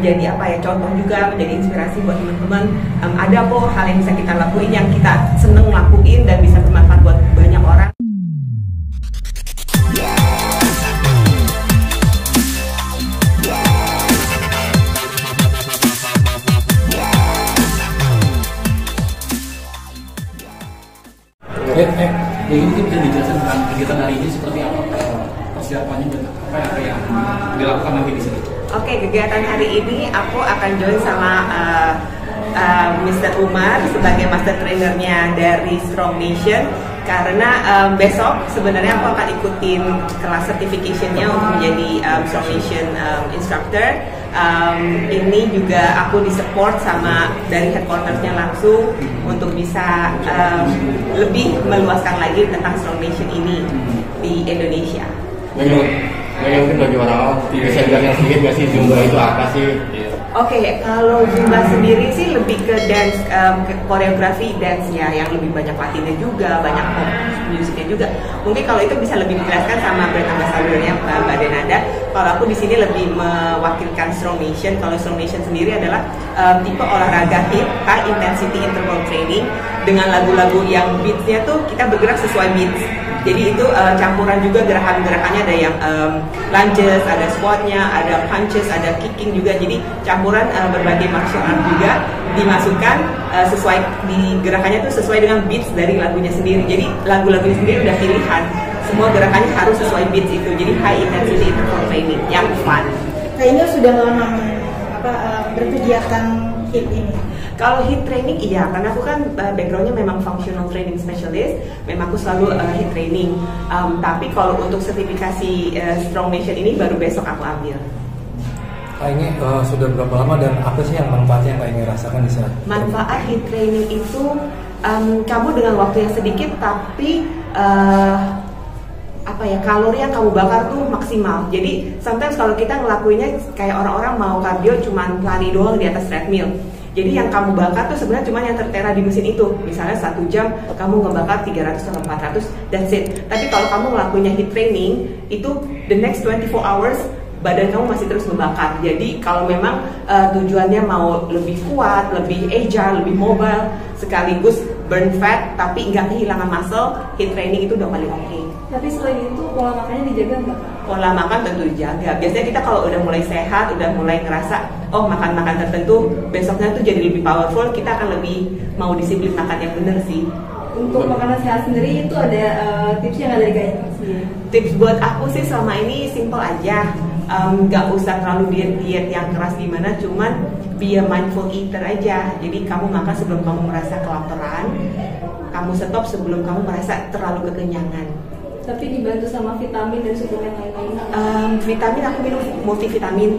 menjadi contoh juga, menjadi inspirasi buat teman-teman. Ada kok hal yang bisa kita lakuin, yang kita seneng lakuin dan bisa bermanfaat buat banyak orang. Jadi mungkin bisa dijelaskan tentang kegiatan hari ini seperti apa, persiapannya dan apa yang dilakukan nanti di sini. Oke, kegiatan hari ini aku akan join sama Mr. Umar sebagai master trainernya dari Strong Nation, karena besok sebenarnya aku akan ikutin kelas certification-nya untuk menjadi Strong Nation instructor. Ini juga aku disupport sama dari headquarters-nya langsung untuk bisa lebih meluaskan lagi tentang Strong Nation ini di Indonesia. Mungkin bagi orang bisa jelaskan sedikit nggak sih Zumba itu apa sih? Oke, kalau Zumba sendiri sih lebih ke dance, koreografi dance ya, yang lebih banyak latinnya juga, banyak pop musiknya juga. Mungkin kalau itu bisa lebih dijelaskan sama brand ambassador-nya Mbak Denada. Kalau aku di sini lebih mewakilkan Strong Nation. Kalau Strong Nation sendiri adalah tipe olahraga HIIT, high intensity interval training, dengan lagu-lagu yang beats-nya tuh kita bergerak sesuai beats. Jadi itu campuran juga gerakan-gerakannya, ada yang lunges, ada squatnya, ada punches, ada kicking juga. Jadi campuran berbagai martial art juga dimasukkan sesuai di gerakannya tuh sesuai dengan beats dari lagunya sendiri. Jadi lagu-lagunya sendiri udah pilihan. Semua gerakannya harus sesuai beats itu. Jadi high intensity interval training yang fun. Kayaknya sudah lama berkegiatan HIIT ini. Kalau HIIT training iya, karena aku kan backgroundnya memang functional training specialist, memang aku selalu HIIT training. Tapi kalau untuk sertifikasi Strong Nation ini baru besok aku ambil. Kak Inge sudah berapa lama dan apa sih yang manfaatnya yang Kak Inge rasakan di sana? Manfaat HIIT training itu kamu dengan waktu yang sedikit tapi kalori yang kamu bakar tuh maksimal. Jadi sometimes kalau kita ngelakuinnya kayak orang-orang mau kardio cuman lari doang di atas treadmill. Jadi yang kamu bakar tuh sebenarnya cuma yang tertera di mesin itu. Misalnya 1 jam kamu ngebakar 300 atau 400, that's it. Tapi kalau kamu ngelakuinnya HIIT training, itu the next 24 hours badan kamu masih terus membakar. Jadi kalau memang tujuannya mau lebih kuat, lebih agile, lebih mobile, sekaligus burn fat tapi nggak kehilangan muscle, HIIT training itu udah paling oke. Tapi selain itu pola makannya dijaga nggak, Kak? Pola makan tentu dijaga. Biasanya kita kalau udah mulai sehat, udah mulai ngerasa makan-makan tertentu besoknya tuh jadi lebih powerful, kita akan lebih mau disiplin makan yang bener sih. Untuk makanan sehat sendiri itu ada tips yang ada dari Kak Inge? Tips buat aku sih selama ini simple aja. Gak usah terlalu diet yang keras gimana, cuman be a mindful eater aja. Jadi kamu makan sebelum kamu merasa kelaparan, kamu stop sebelum kamu merasa terlalu kekenyangan. Tapi dibantu sama vitamin dan suplemen lain-lain. Vitamin aku minum multivitamin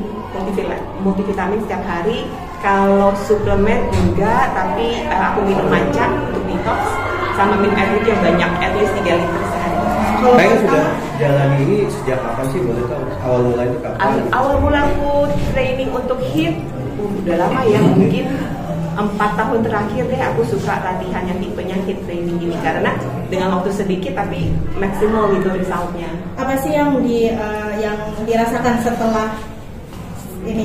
setiap hari. Kalau suplemen enggak, tapi aku minum matcha untuk detox, sama minum air putih yang banyak, at least 3 liter sehari. Kayaknya sudah jalani ini sejak kapan sih, boleh tahu? Awal mula itu kapan? Awal mula aku training untuk HIIT udah lama ya, mungkin 4 tahun terakhir deh aku suka latihan yang tipenya HIIT training ini, karena dengan waktu sedikit tapi maksimal gitu resultnya. Apa sih yang dirasakan setelah HIIT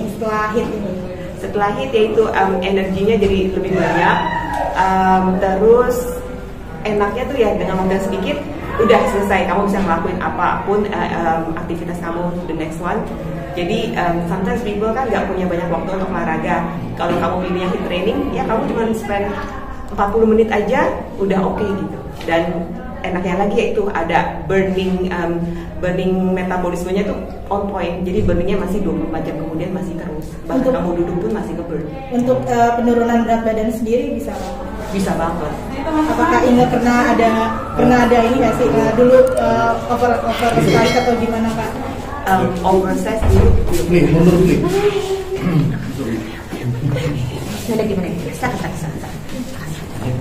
ini? Setelah HIIT yaitu energinya jadi lebih banyak, terus enaknya tuh ya dengan waktu yang sedikit udah selesai, kamu bisa ngelakuin apapun aktivitas kamu the next one. Jadi sometimes people kan nggak punya banyak waktu untuk olahraga. Kalau kamu pilihnya HIIT training, ya kamu cuma spend 40 menit aja udah oke gitu. Dan enaknya lagi yaitu ada burning metabolismenya tuh on point. Jadi burningnya masih 24 jam kemudian masih terus. Bahkan kamu duduk pun masih ke burn. Untuk penurunan berat badan sendiri bisa nggak? Bisa banget. Apakah Inge pernah ada ini nggak sih dulu oversize atau gimana, Kak? Oversize dulu. Mundur. Ada gimana? Start.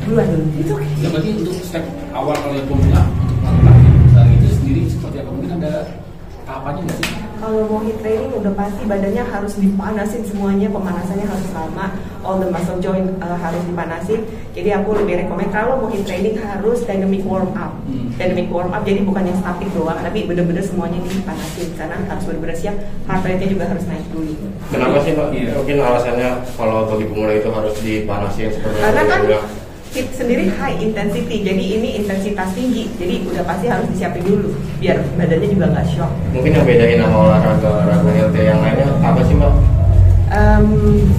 Duluan. Itu. Ya berarti untuk step awal kalian pemula itu sendiri seperti apa? Mungkin ada tahapannya nggak sih? Kalau mau HIIT training udah pasti badannya harus dipanasin semuanya, pemanasannya harus lama, all the muscle joint harus dipanasin. Jadi aku lebih rekomend kalau mau hit training harus dynamic warm up. Dynamic warm up jadi bukan yang static doang, tapi bener-bener semuanya dipanasin karena harus bener-bener siap, heart rate-nya juga harus naik dulu. Kenapa sih Mbak? Mungkin alasannya kalau bagi pemula itu harus dipanasin seperti Karena kan bilang. HIIT sendiri high intensity, jadi ini intensitas tinggi, jadi udah pasti harus disiapin dulu biar badannya juga nggak shock. Mungkin yang bedain sama olahraga HIIT yang lainnya apa sih Mbak?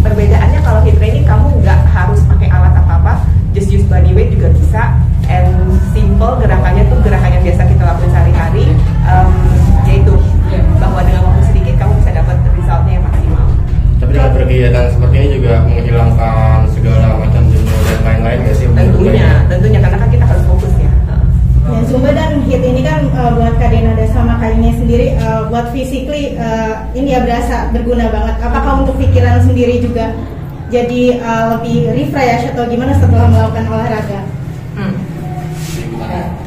Perbedaannya kalau HIIT training kamu nggak harus pakai alat apa-apa, just use body weight juga bisa, and simple gerakannya tuh gerakan yang biasa kita lakukan sehari-hari, yaitu bahwa dengan waktu sedikit kamu bisa dapat resultnya yang maksimal. Tapi dengan berkegiatan seperti ini juga menghilangkan segala macam jenuh dan lain-lain nggak sih? Tentunya karena kan kita harus fokus ya. Ya, Zumba dan HIIT ini kan buat Kak Denada sama Kak Ine sendiri, buat physically ini ya berasa berguna banget. Apakah untuk pikiran sendiri juga jadi lebih refresh atau gimana setelah melakukan olahraga?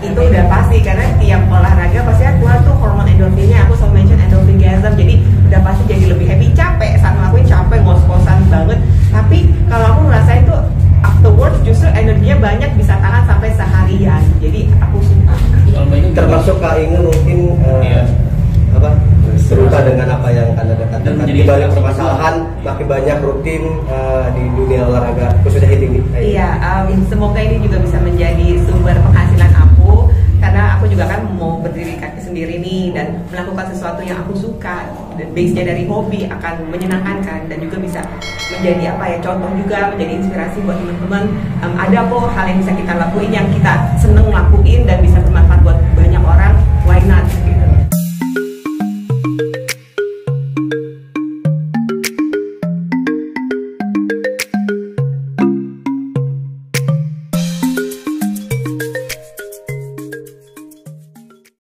Itu udah pasti karena tiap olahraga pasti keluar tuh hormon endorfinnya. Aku selalu mention endorphingasm, jadi udah pasti jadi lebih happy. Capek saat ngelakuin, capek ngos-ngosan banget, tapi kalau aku ngerasain tuh afterwards justru energinya banyak, bisa tahan sampai seharian. Jadi aku suka. Termasuk Kak Inge mungkin apa serupa dengan apa yang Anda katakan. Di balik permasalahan makin banyak rutin di dunia olahraga khususnya HIIT ini. Iya, semoga ini juga bisa menjadi sumber penghasilan aku, karena aku juga kan mau berdiri kaki sendiri nih dan melakukan sesuatu yang aku suka. Dan base-nya dari hobi akan menyenangkan kan, dan juga bisa menjadi apa ya, contoh juga, menjadi inspirasi buat teman-teman. Ada kok hal yang bisa kita lakuin yang kita seneng lakuin dan bisa bermanfaat buat banyak orang, why not?